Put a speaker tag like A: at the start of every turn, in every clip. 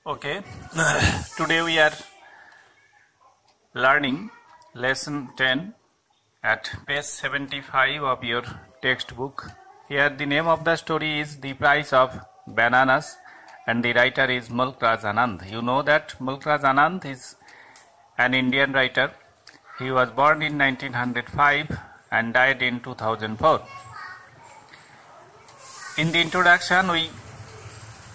A: Okay, today we are learning lesson 10 at page 75 of your textbook. Here the name of the story is The Price of Bananas and the writer is Mulk Raj Anand. You know that Mulk Raj Anand is an Indian writer. He was born in 1905 and died in 2004. In the introduction we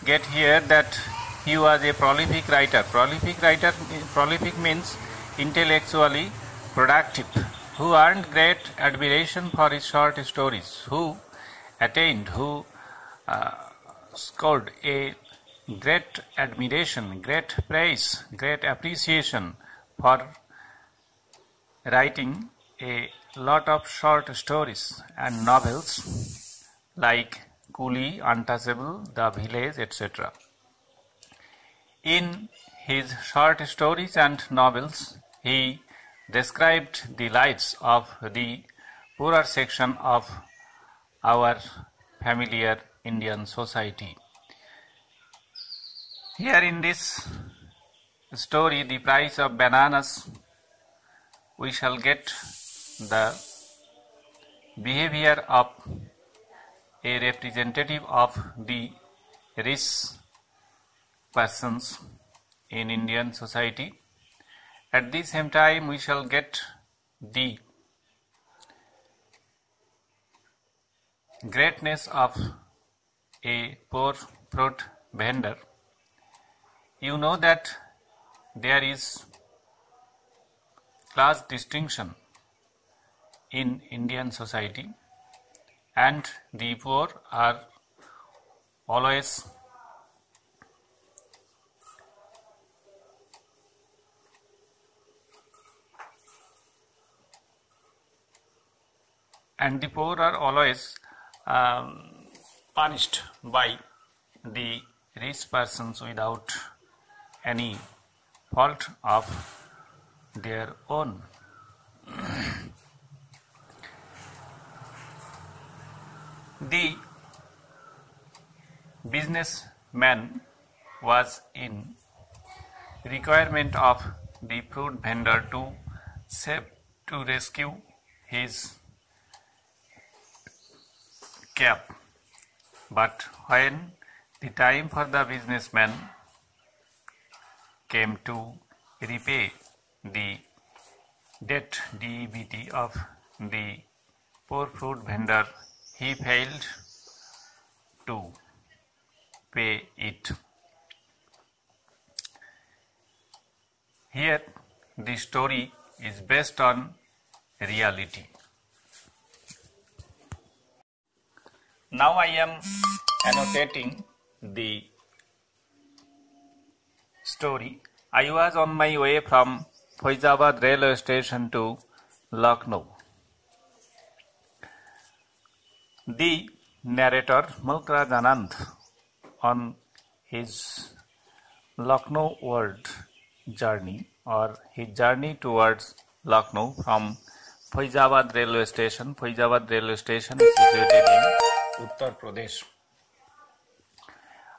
A: get here that he was a prolific writer. Prolific means intellectually productive, who earned great admiration for his short stories, who scored a great admiration, great praise, great appreciation for writing a lot of short stories and novels like Coolie, Untouchable, The Village, etc. In his short stories and novels, he described the lives of the poorer section of our familiar Indian society. Here in this story, The Price of Bananas, we shall get the behavior of a representative of the rich persons in Indian society. At the same time, we shall get the greatness of a poor fruit vendor. You know that there is class distinction in Indian society, and the poor are always punished by the rich persons without any fault of their own. The businessman was in requirement of the fruit vendor to rescue his cap. But when the time for the businessman came to repay the debt DEBT of the poor fruit vendor, he failed to pay it. Here the story is based on reality. Now I am annotating the story. I was on my way from Faizabad railway station to Lucknow. The narrator Mulk Raj Anand, on his Lucknow world journey, or his journey towards Lucknow from Faizabad railway station. Faizabad railway station is situated in Uttar Pradesh.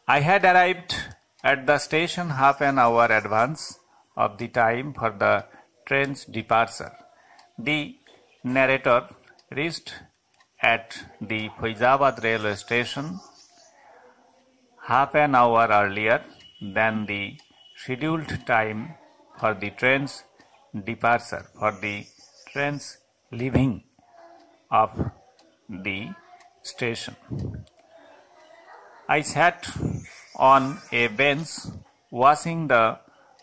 A: I had arrived at the station half an hour advance of the time for the train's departure. The narrator reached at the Faizabad railway station half an hour earlier than the scheduled time for the train's departure, for the train's leaving of the station. I sat on a bench watching the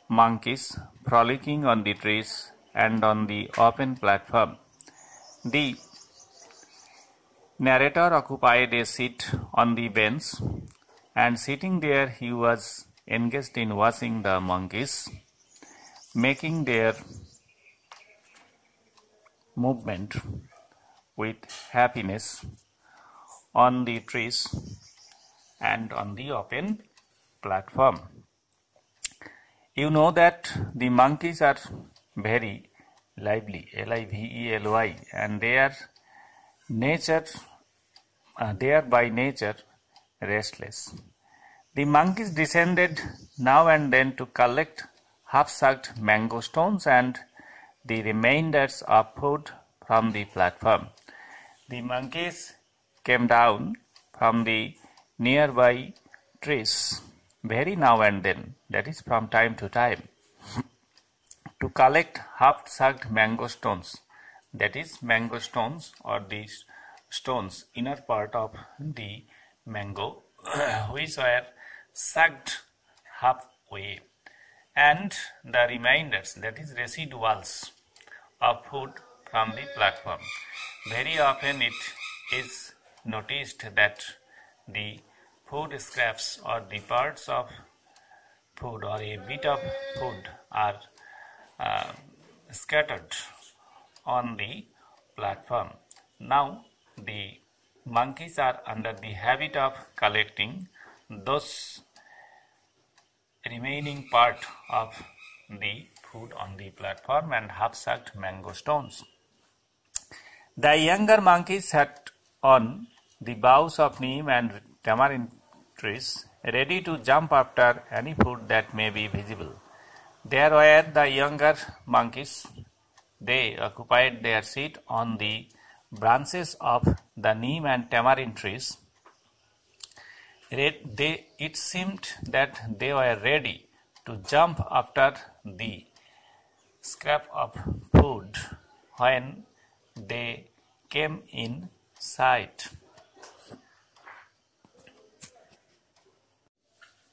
A: monkeys frolicking on the trees and on the open platform. The narrator occupied a seat on the bench, and sitting there he was engaged in watching the monkeys making their movement with happiness on the trees and on the open platform. You know that the monkeys are very lively, lively, and they are by nature restless. The monkeys descended now and then to collect half-sucked mango stones and the remainders of food from the platform. The monkeys came down from the nearby trees very now and then, that is from time to time, to collect half-sucked mango stones, that is mango stones or the stones inner part of the mango which were sucked halfway, and the remainders, that is residuals of food from the platform. Very often it is noticed that the food scraps or the parts of food or a bit of food are scattered on the platform. Now the monkeys are under the habit of collecting those remaining part of the food on the platform and half-sucked mango stones. The younger monkeys sat on the boughs of neem and tamarind trees, ready to jump after any food that may be visible. There were the younger monkeys. They occupied their seat on the branches of the neem and tamarind trees. It seemed that they were ready to jump after the scrap of food when they came in sight.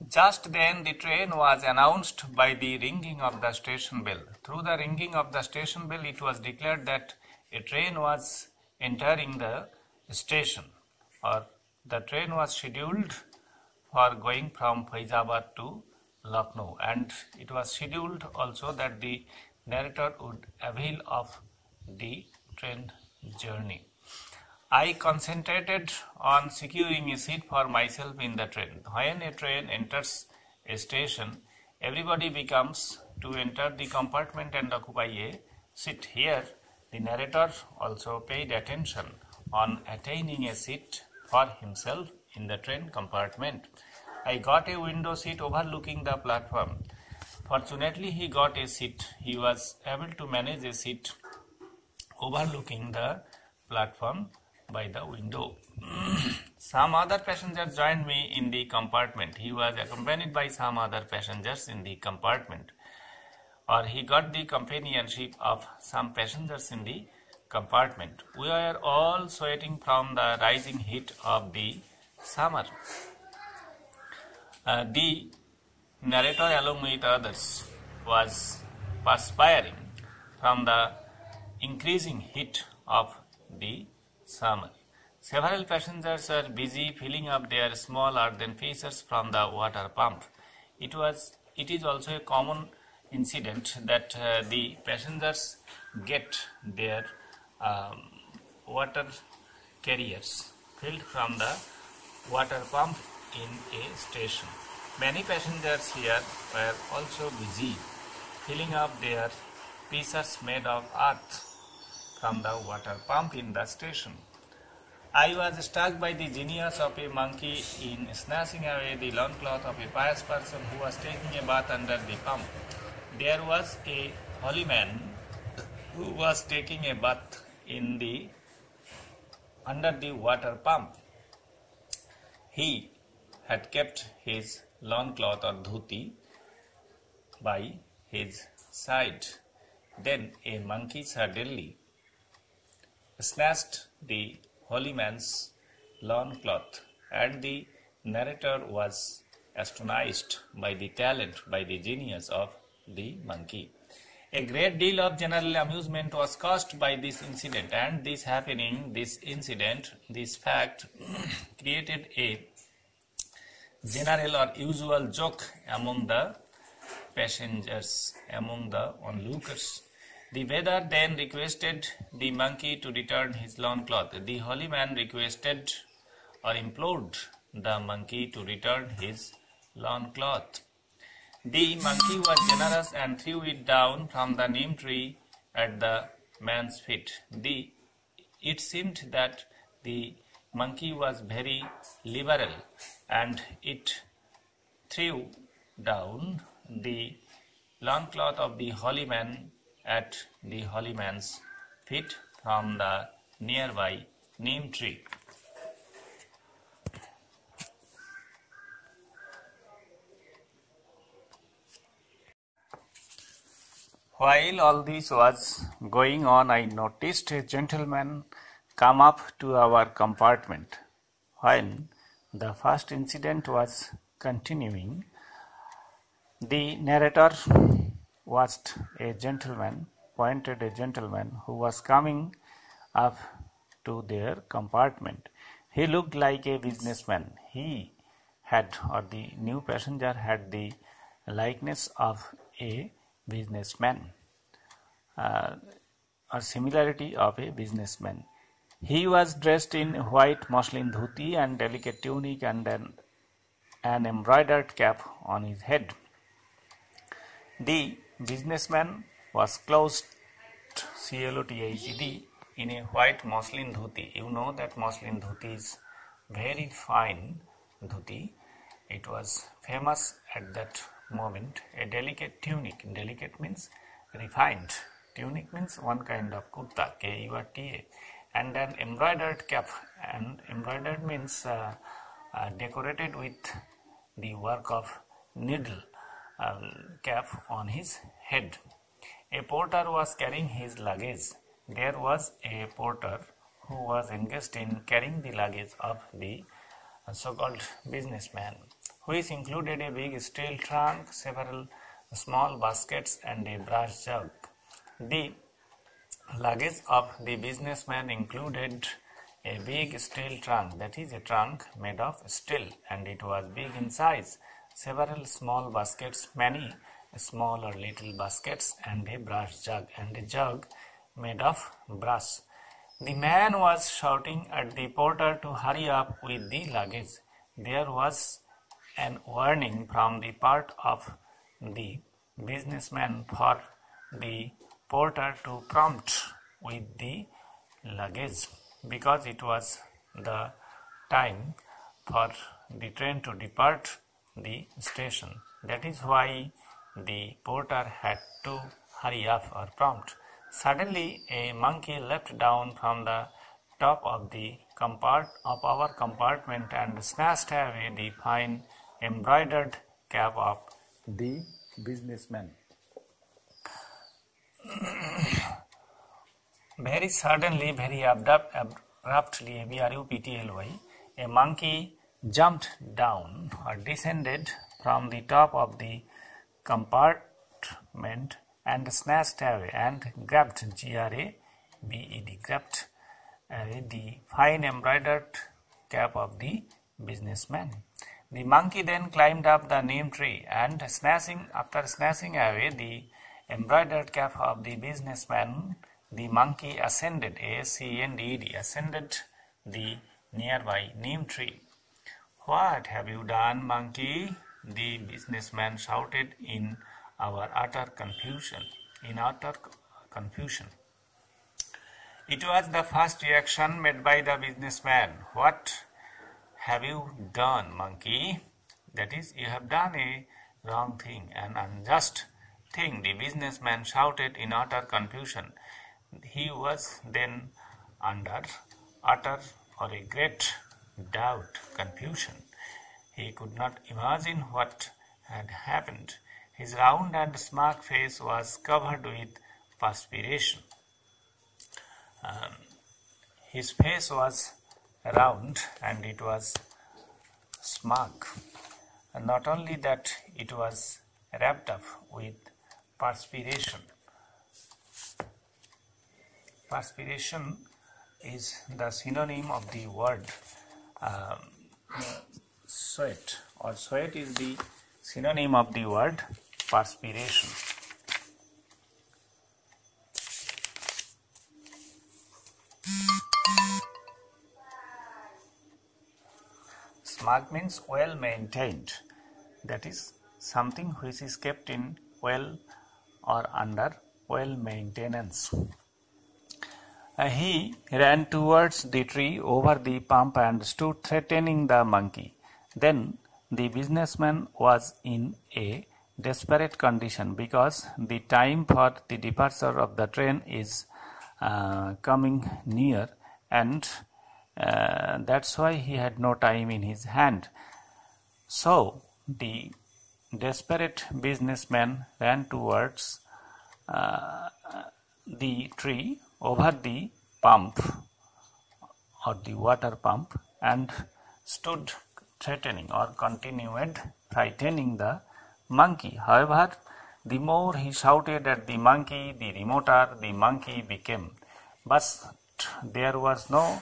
A: Just then the train was announced by the ringing of the station bell. Through the ringing of the station bell, it was declared that a train was entering the station, or the train was scheduled for going from Faizabad to Lucknow, and it was scheduled also that the narrator would avail of the train journey. I concentrated on securing a seat for myself in the train. When a train enters a station, everybody becomes to enter the compartment and occupy a seat. Here, the narrator also paid attention on attaining a seat for himself in the train compartment. I got a window seat overlooking the platform. Fortunately, he got a seat. He was able to manage a seat overlooking the platform by the window. Some other passengers joined me in the compartment. He was accompanied by some other passengers in the compartment, or he got the companionship of some passengers in the compartment. We were all sweating from the rising heat of the summer. The narrator, along with others, was perspiring from the increasing heat of the summer. Several passengers were busy filling up their small earthen pitchers from the water pump. It is also a common incident that the passengers get their water carriers filled from the water pump in a station. Many passengers here were also busy filling up their pitchers made of earth from the water pump in the station. I was struck by the genius of a monkey in snatching away the loincloth of a pious person who was taking a bath under the pump. There was a holy man who was taking a bath under the water pump. He had kept his loincloth or dhuti by his side. Then a monkey suddenly snatched the holy man's loincloth, and the narrator was astonished by the talent, by the genius of the monkey. A great deal of general amusement was caused by this incident, and this fact created a general or usual joke among the passengers, among the onlookers. The Veda then requested the monkey to return his loincloth. The holy man requested or implored the monkey to return his loincloth. The monkey was generous and threw it down from the neem tree at the man's feet. It seemed that the monkey was very liberal, and it threw down the loincloth of the holy man at the holy man's feet from the nearby neem tree. While all this was going on, I noticed a gentleman come up to our compartment. When the first incident was continuing, the narrator watched a gentleman, pointed a gentleman who was coming up to their compartment. He looked like a businessman. He had, or the new passenger had, the likeness of a businessman, or similarity of a businessman. He was dressed in white muslin dhoti and delicate tunic and an embroidered cap on his head. The businessman was clothed, clothed, in a white muslin dhoti. You know that muslin dhoti is very fine dhoti. It was famous at that moment. A delicate tunic. Delicate means refined. Tunic means one kind of kurta, K-U-R-T-A. And an embroidered cap. And embroidered means decorated with the work of needle. Cap on his head. A porter was carrying his luggage. There was a porter who was engaged in carrying the luggage of the so-called businessman, which included a big steel trunk, several small baskets, and a brass jug. The luggage of the businessman included a big steel trunk, that is a trunk made of steel, and it was big in size. Several small baskets, many small or little baskets, and a brass jug, and a jug made of brass. The man was shouting at the porter to hurry up with the luggage. There was an warning from the part of the businessman for the porter to prompt with the luggage, because it was the time for the train to depart the station. That is why the porter had to hurry up or prompt. Suddenly a monkey leapt down from the top of our compartment and snatched away the fine embroidered cap of the businessman. Very suddenly, very abruptly, abruptly, a monkey jumped down or descended from the top of the compartment and snatched away and grabbed, G-R-A-B-E-D, grabbed the fine embroidered cap of the businessman. The monkey then climbed up the neem tree and after snatching away the embroidered cap of the businessman, the monkey ascended, A-S-C-E-N-D-E-D, ascended the nearby neem tree. "What have you done, monkey?" the businessman shouted in utter confusion. It was the first reaction made by the businessman. "What have you done, monkey?" That is, you have done a wrong thing, an unjust thing, the businessman shouted in utter confusion. He was then under utter or a great doubt, confusion. He could not imagine what had happened. His round and smug face was covered with perspiration. His face was round and it was smug. And not only that, it was wrapped up with perspiration. Perspiration is the synonym of the word sweat, or sweat is the synonym of the word perspiration. Smug means well maintained, that is something which is kept in well or under well maintenance. He ran towards the tree over the pump and stood threatening the monkey. Then the businessman was in a desperate condition because the time for the departure of the train is coming near, and that's why he had no time in his hand. So the desperate businessman ran towards the tree over the pump or the water pump and stood threatening or continued frightening the monkey. However, the more he shouted at the monkey, the remoter the monkey became. But there was no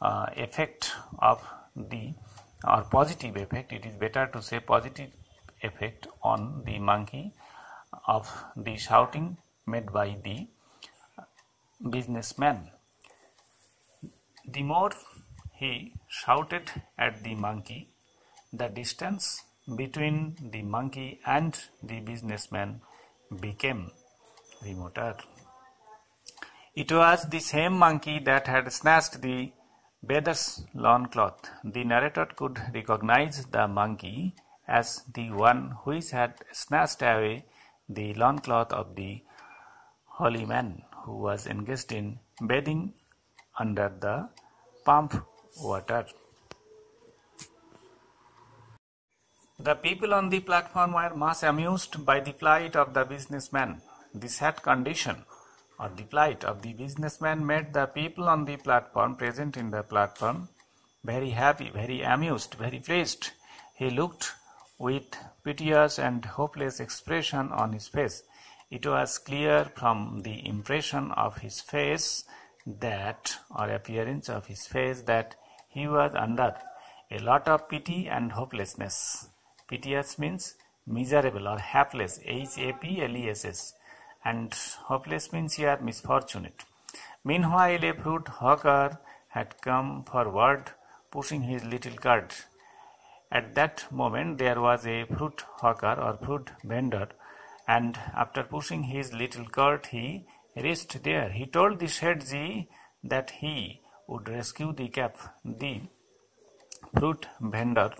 A: effect of the, or positive effect, it is better to say positive effect on the monkey of the shouting made by the businessman. The more he shouted at the monkey, the distance between the monkey and the businessman became remoter. It was the same monkey that had snatched the beggar's loincloth. The narrator could recognize the monkey as the one which had snatched away the loincloth of the holy man who was engaged in bathing under the pump water. The people on the platform were much amused by the plight of the businessman. The sad condition or the plight of the businessman made the people on the platform present in the platform very happy, very amused, very pleased. He looked with piteous and hopeless expression on his face. It was clear from the impression of his face that, or appearance of his face, that he was under a lot of pity and hopelessness. Piteous means miserable or hapless, H-A-P-L-E-S-S, and hopeless means here misfortunate. Meanwhile, a fruit hawker had come forward pushing his little cart. At that moment there was a fruit hawker or fruit vendor, and after pushing his little cart he reached there. He told the Shethji that he would rescue the calf. The fruit vendor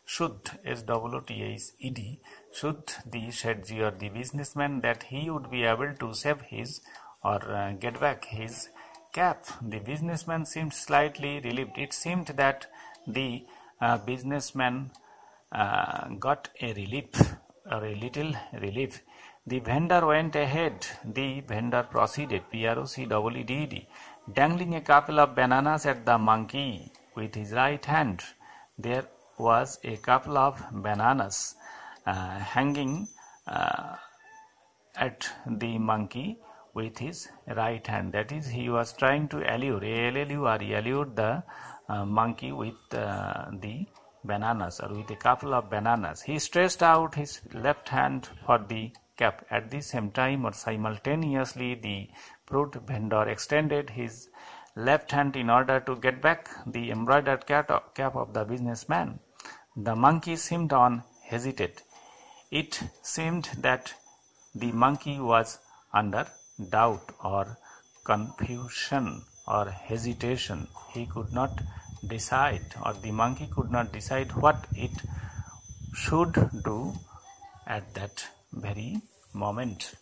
A: should, S-W-O-T-H-E-D, should the Shethji or the businessman that he would be able to save his or get back his calf. The businessman seemed slightly relieved. It seemed that the businessman got a relief or a little relief. The vendor went ahead. The vendor proceeded, P-R-O-C-E-E-D, dangling a couple of bananas at the monkey with his right hand. There was a couple of bananas hanging at the monkey with his right hand. That is, he was trying to allure, A-L-L-U-R-E, allure the monkey with the bananas or with a couple of bananas. He stretched out his left hand for the cap. At the same time or simultaneously, the fruit vendor extended his left hand in order to get back the embroidered cap of the businessman. The monkey seemed hesitate. It seemed that the monkey was under doubt or confusion or hesitation. He could not decide, or the monkey could not decide what it should do at that very moment.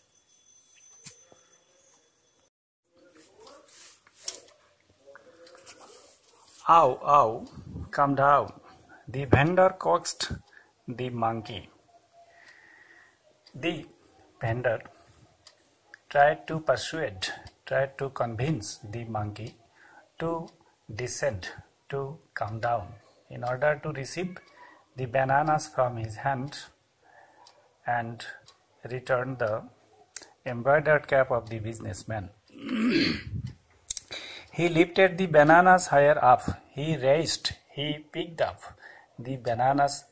A: Ow, ow, come down. The vendor coaxed the monkey. The vendor tried to persuade, tried to convince the monkey to descend, to come down in order to receive the bananas from his hand and return the embroidered cap of the businessman. He lifted the bananas higher up. He raised, he picked up the bananas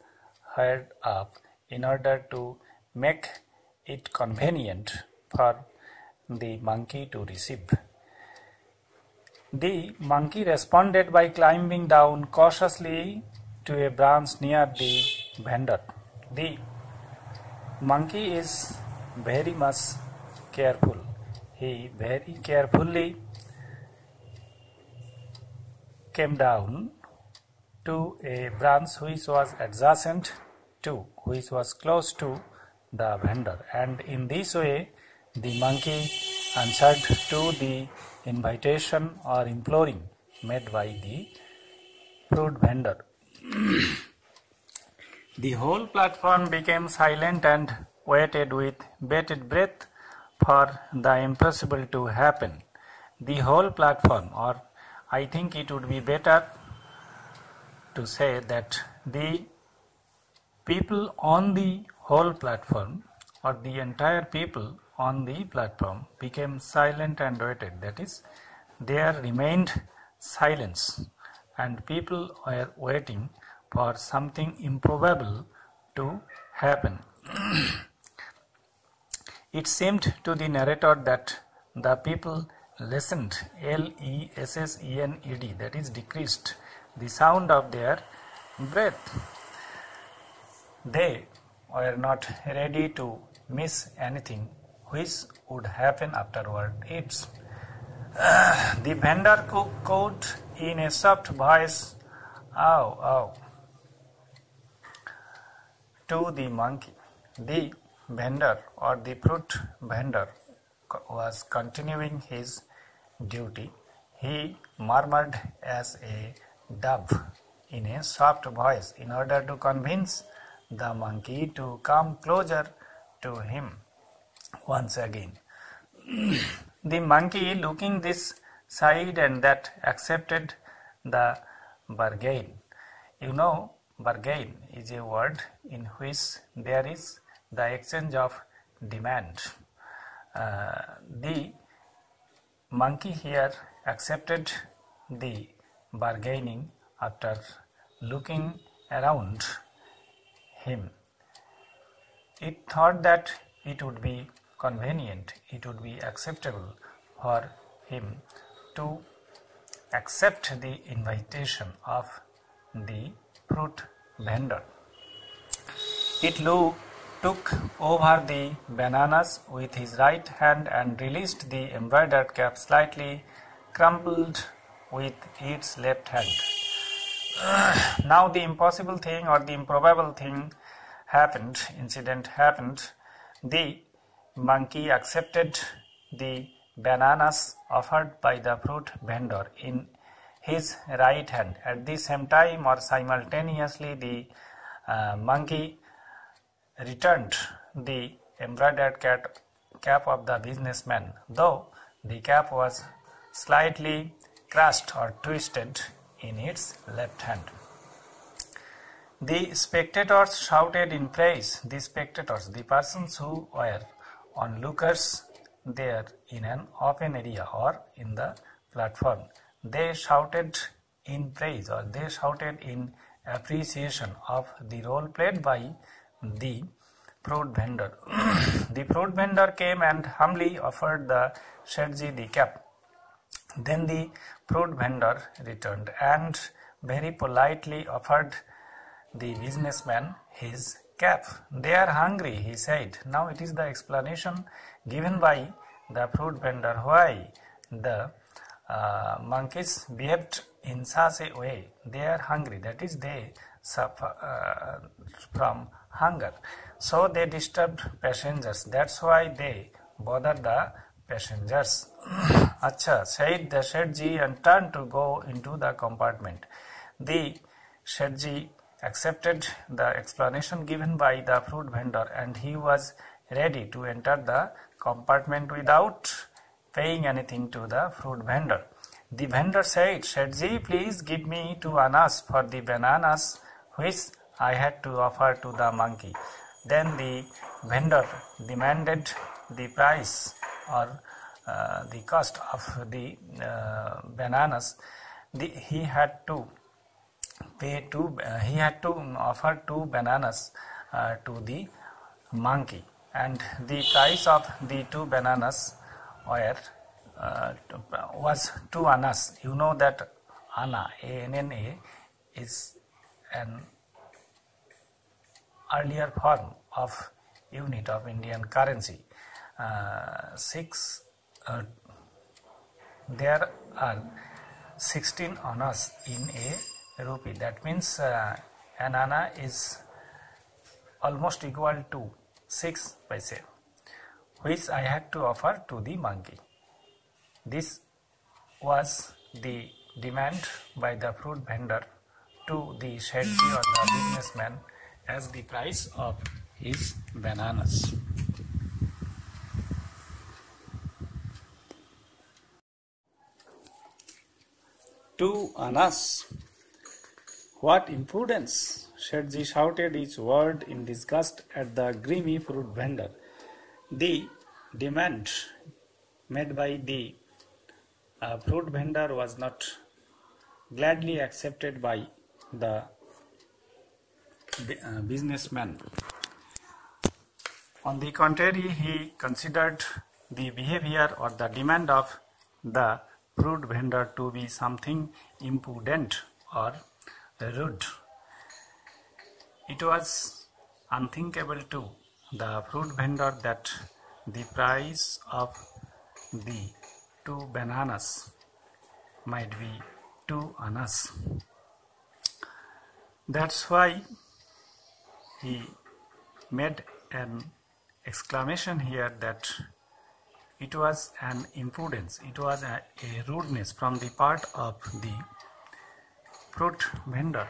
A: higher up in order to make it convenient for the monkey to receive. The monkey responded by climbing down cautiously to a branch near the vendor. The monkey is very much careful. He very carefully came down to a branch which was adjacent to, which was close to the vendor, and in this way the monkey answered to the invitation or imploring made by the fruit vendor. The whole platform became silent and waited with bated breath for the impossible to happen. The whole platform, or I think it would be better to say that the people on the whole platform, or the entire people on the platform, became silent and waited. That is, there remained silence and people were waiting for something improbable to happen. It seemed to the narrator that the people lessened, L-E-S-S-E-N-E-D, that is decreased, the sound of their breath. They were not ready to miss anything which would happen afterward. The vendor called in a soft voice, "Ow, ow," to the monkey. The vendor, or the fruit vendor, was continuing his duty. He murmured as a dove in a soft voice in order to convince the monkey to come closer to him once again. The monkey, looking this side and that, accepted the bargain. You know, bargain is a word in which there is the exchange of demand. The monkey here accepted the bargaining after looking around him. It thought that it would be convenient, it would be acceptable for him to accept the invitation of the fruit vendor. It took over the bananas with his right hand and released the embroidered cap slightly crumpled with its left hand. Now the impossible thing, or the improbable thing, incident happened. The monkey accepted the bananas offered by the fruit vendor in his right hand. At the same time, or simultaneously, the monkey returned the embroidered cap of the businessman, though the cap was slightly crushed or twisted in its left hand. The spectators shouted in praise. The spectators, the persons who were onlookers there in an open area or in the platform, they shouted in praise, or they shouted in appreciation of the role played by the fruit vendor. The fruit vendor came and humbly offered the Shetji the cap. Then the fruit vendor returned and very politely offered the businessman his cap. "They are hungry," he said. Now it is the explanation given by the fruit vendor why the monkeys behaved in such a way. They are hungry, that is, they suffer from hunger. So they disturbed passengers. That's why they bothered the passengers. Acha, said the Shetji and turned to go into the compartment. The Shetji accepted the explanation given by the fruit vendor, and he was ready to enter the compartment without paying anything to the fruit vendor. The vendor said, "Shetji, please give me 2 annas for the bananas which I had to offer to the monkey." Then the vendor demanded the price, or the cost of the bananas. He had to offer 2 bananas to the monkey, and the price of the 2 bananas was 2 annas. You know that anna, A-N-N-A, is an earlier form of unit of Indian currency. There are 16 annas in a rupee. That means an anna is almost equal to 6 paise, which I had to offer to the monkey. This was the demand by the fruit vendor to the Shetji or the businessman as the price of his bananas. Two annas. What impudence! Shetji shouted each word in disgust at the grimy fruit vendor. The demand made by the fruit vendor was not gladly accepted by the businessman. On the contrary, he considered the behavior or the demand of the fruit vendor to be something impudent or rude. It was unthinkable to the fruit vendor that the price of the 2 bananas might be 2 annas. That's why he made an exclamation here that it was an impudence, it was a rudeness from the part of the fruit vendor.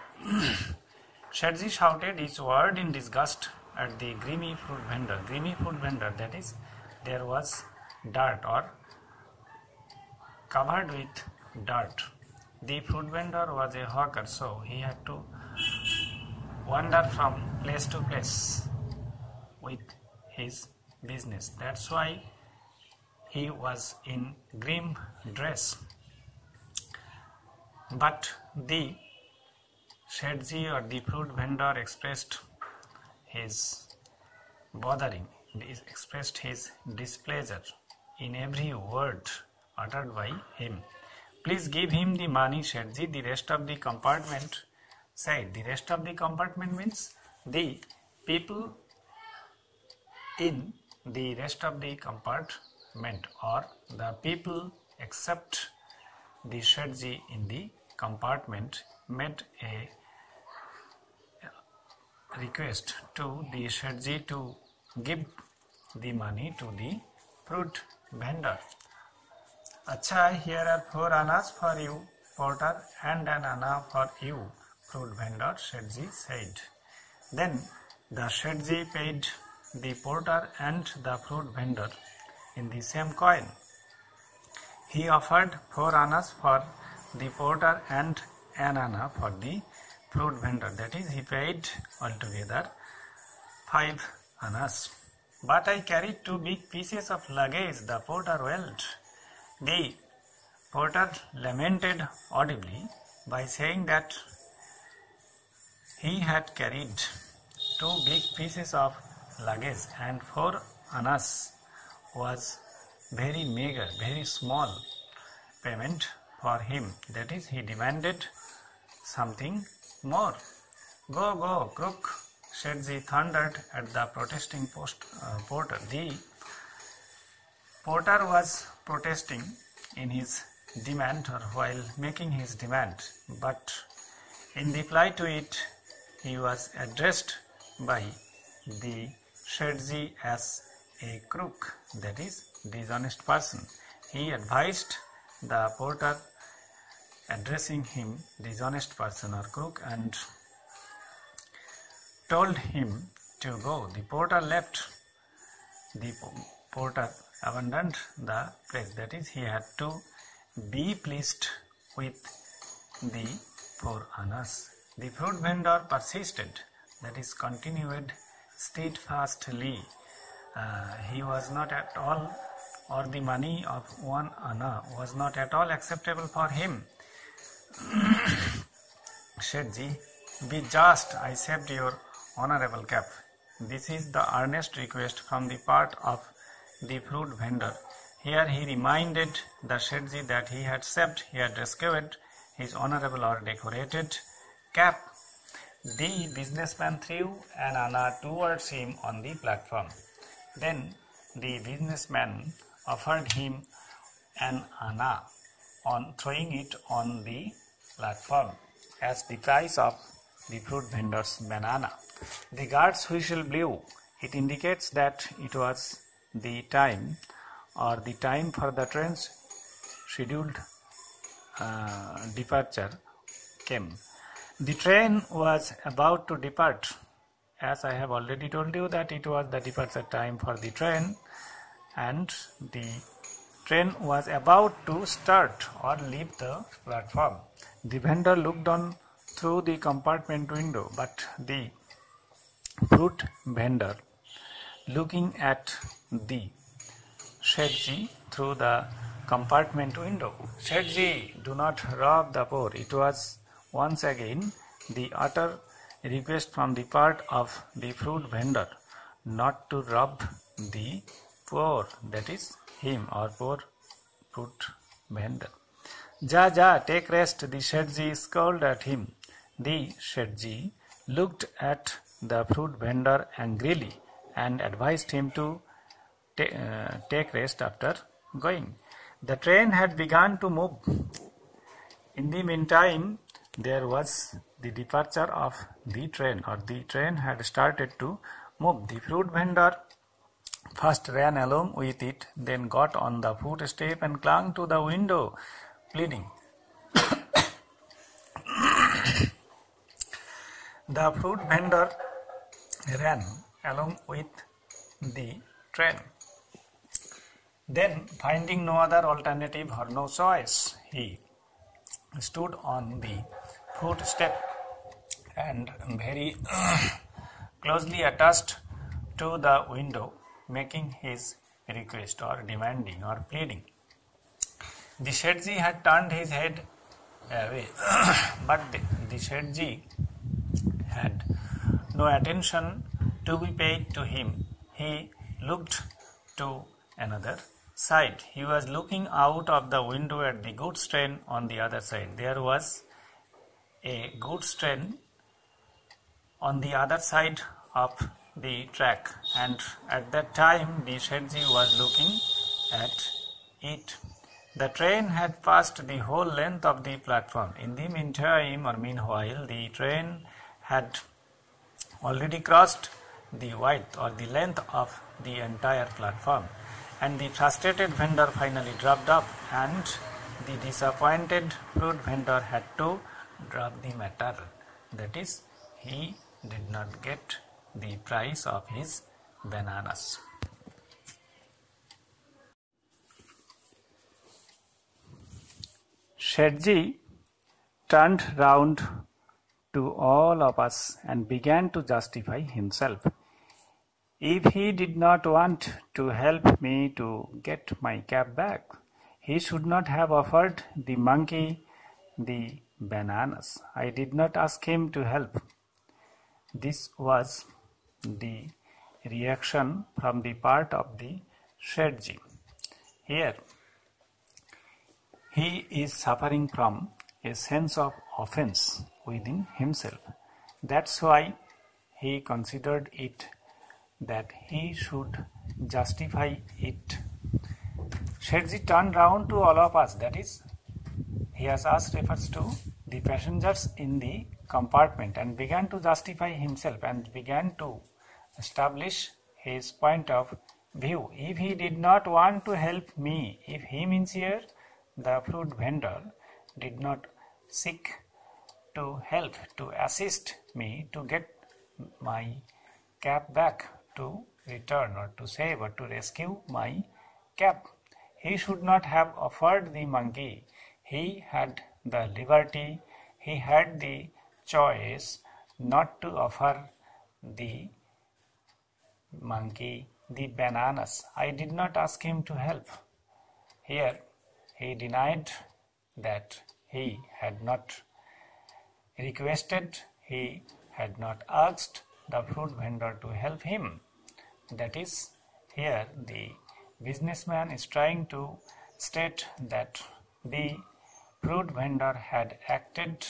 A: Shetji shouted each word in disgust at the grimy fruit vendor. Grimy fruit vendor, that is, there was dirt or covered with dirt. The fruit vendor was a hawker, so he had to wander from place to place with his business. That's why he was in grim dress. But the Shetji or the fruit vendor expressed his bothering, expressed his displeasure in every word uttered by him. Please give him the money, Shetji, the rest of the compartment said. The rest of the compartment means the people in the rest of the compartment, or the people except the Shetji in the compartment made a request to the Shetji to give the money to the fruit vendor. Acha, here are 4 annas for you, porter, and an anna for you, fruit vendor, Shetji said. Then the Shetji paid the porter and the fruit vendor in the same coin. He offered 4 annas for the porter and an anna for the fruit vendor. That is, he paid altogether 5 annas. But I carried 2 big pieces of luggage, the porter wailed. The porter lamented audibly by saying that he had carried 2 big pieces of luggage and 4 annas was very meager, very small payment for him. That is, he demanded something more. Go, go, crook, Shetji thundered at the protesting porter. The porter was protesting in his demand or while making his demand, but in reply to it, he was addressed by the Shetji as a crook, that is, dishonest person. He advised the porter, addressing him dishonest person or crook, and told him to go. The porter left. The porter abandoned the place. That is, he had to be pleased with the 4 annas. The fruit vendor persisted, that is, continued steadfastly. He was not at all, or the money of 1 anna was not at all acceptable for him. Shetji, be just, I saved your honorable cap. This is the earnest request from the part of the fruit vendor. Here he reminded the Shetji that he had saved, he had rescued his honorable or decorated cap. The businessman threw an anna towards him on the platform. Then the businessman offered him an anna on throwing it on the platform. as the price of the fruit vendor's banana. The guard's whistle blew. It indicates that it was the time for the train's scheduled departure came. The train was about to depart. As I have already told you that it was the departure time for the train, and the train was about to start or leave the platform. The vendor looked on through the compartment window, but the fruit vendor, looking at the Shetji through the compartment window. Shetji, do not rob the poor. It was once again the utter request from the part of the fruit vendor not to rob the poor, that is him or poor fruit vendor. Ja, take rest, the Shetji scolded at him. The Shetji looked at the fruit vendor angrily and advised him to take rest after going. The train had begun to move. In the meantime, there was the departure of the train, or the train had started to move. The fruit vendor first ran along with it, then got on the footstep and clung to the window, pleading. The fruit vendor ran along with the train. Then, finding no other alternative or no choice, he stood on the footstep and very closely attached to the window, making his request or demanding or pleading. The Shetji had turned his head away, but the Shetji had no attention to be paid to him. He looked to another side. He was looking out of the window at the goods train on the other side. There was a goods train on the other side of the track, and at that time the Shetji was looking at it. The train had passed the whole length of the platform. In the meanwhile, the train had already crossed the width or the length of the entire platform, and the frustrated vendor finally dropped up, and the disappointed fruit vendor had to drop the matter. That is, he did not get the price of his bananas. Shetji turned round to all of us and began to justify himself. If he did not want to help me to get my cap back, he should not have offered the monkey the bananas. I did not ask him to help. This was the reaction from the part of the Shetji. Here, he is suffering from a sense of offense within himself. That's why he considered it that he should justify it. Shetji turned round to all of us, that is, he has asked refers to the passengers in the compartment, and began to justify himself and began to establish his point of view. If he did not want to help me, if he means here the fruit vendor did not seek to help, to assist me to get my cap back, to return or to save or to rescue my cap, he should not have offered the monkey. He had the liberty, he had the choice not to offer the monkey the bananas. I did not ask him to help. Here he denied that he had not requested, he had not asked the fruit vendor to help him. That is, here the businessman is trying to state that the fruit vendor had acted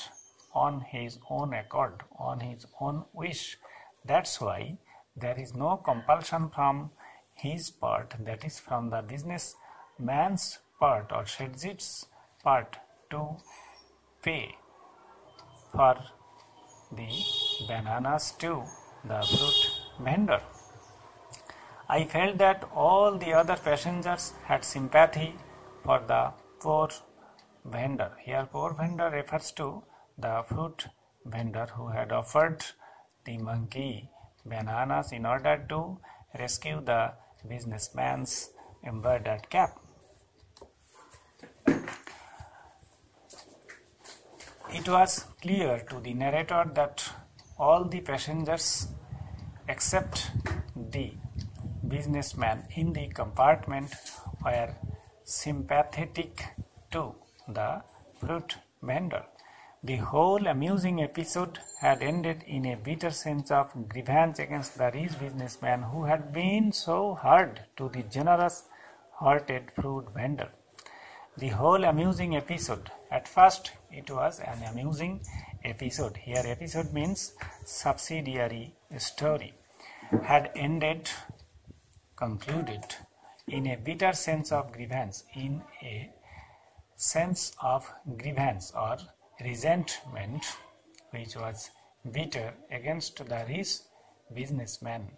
A: on his own accord, on his own wish. That's why there is no compulsion from his part, that is from the businessman's part or Shetji's part, to pay for the bananas to the fruit vendor. I felt that all the other passengers had sympathy for the poor vendor. Here poor vendor refers to the fruit vendor who had offered the monkey bananas in order to rescue the businessman's embroidered cap. It was clear to the narrator that all the passengers except the businessman in the compartment were sympathetic to the fruit vendor. The whole amusing episode had ended in a bitter sense of grievance against the rich businessman who had been so hard to the generous-hearted fruit vendor. The whole amusing episode. At first, it was an amusing episode. Here, episode means subsidiary story. Had ended, concluded, in a bitter sense of grievance, in a sense of grievance or resentment, which was bitter against the rich businessman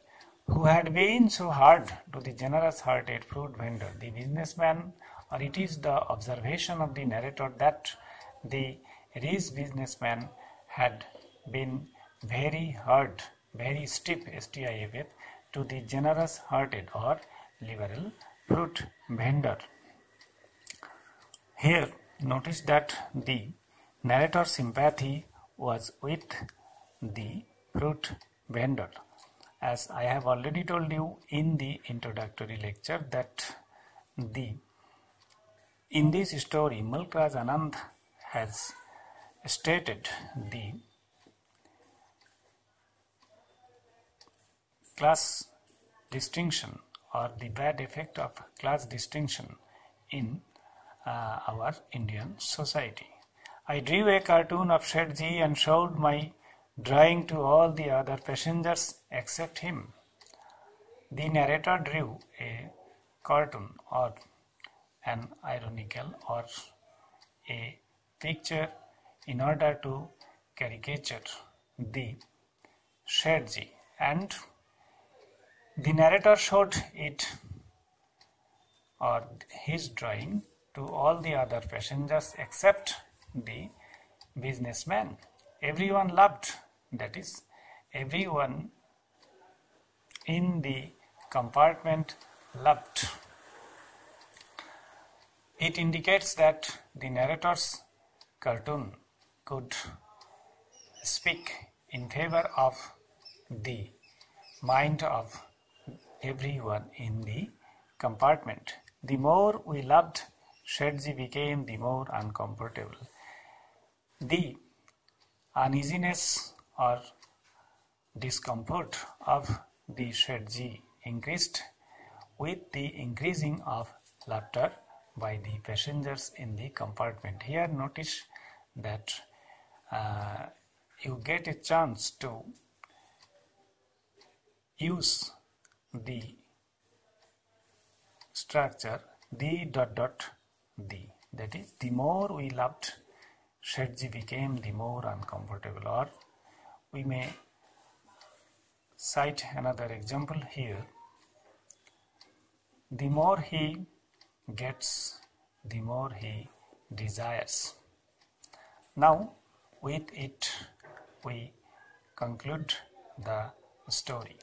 A: who had been so hard to the generous-hearted fruit vendor. The businessman, or it is the observation of the narrator that the rich businessman had been very hard, very stiff, STIFF, to the generous-hearted or liberal fruit vendor. Here, notice that the narrator's sympathy was with the fruit vendor. As I have already told you in the introductory lecture that in this story, Mulkraj Anand has stated the class distinction or the bad effect of class distinction in our Indian society. I drew a cartoon of Shetji and showed my drawing to all the other passengers except him. The narrator drew a cartoon or an ironical or a picture in order to caricature the Shetji, and the narrator showed it or his drawing to all the other passengers except the businessman. Everyone loved, that is, everyone in the compartment loved. It indicates that the narrator's cartoon could speak in favor of the mind of everyone in the compartment. The more we loved, Shetji became the more uncomfortable. The uneasiness or discomfort of the Shetji increased with the increasing of laughter by the passengers in the compartment. Here notice that you get a chance to use the structure the ... that is, the more we loved, Shetji became the more uncomfortable. Or we may cite another example here. The more he gets, the more he desires. Now, with it, we conclude the story.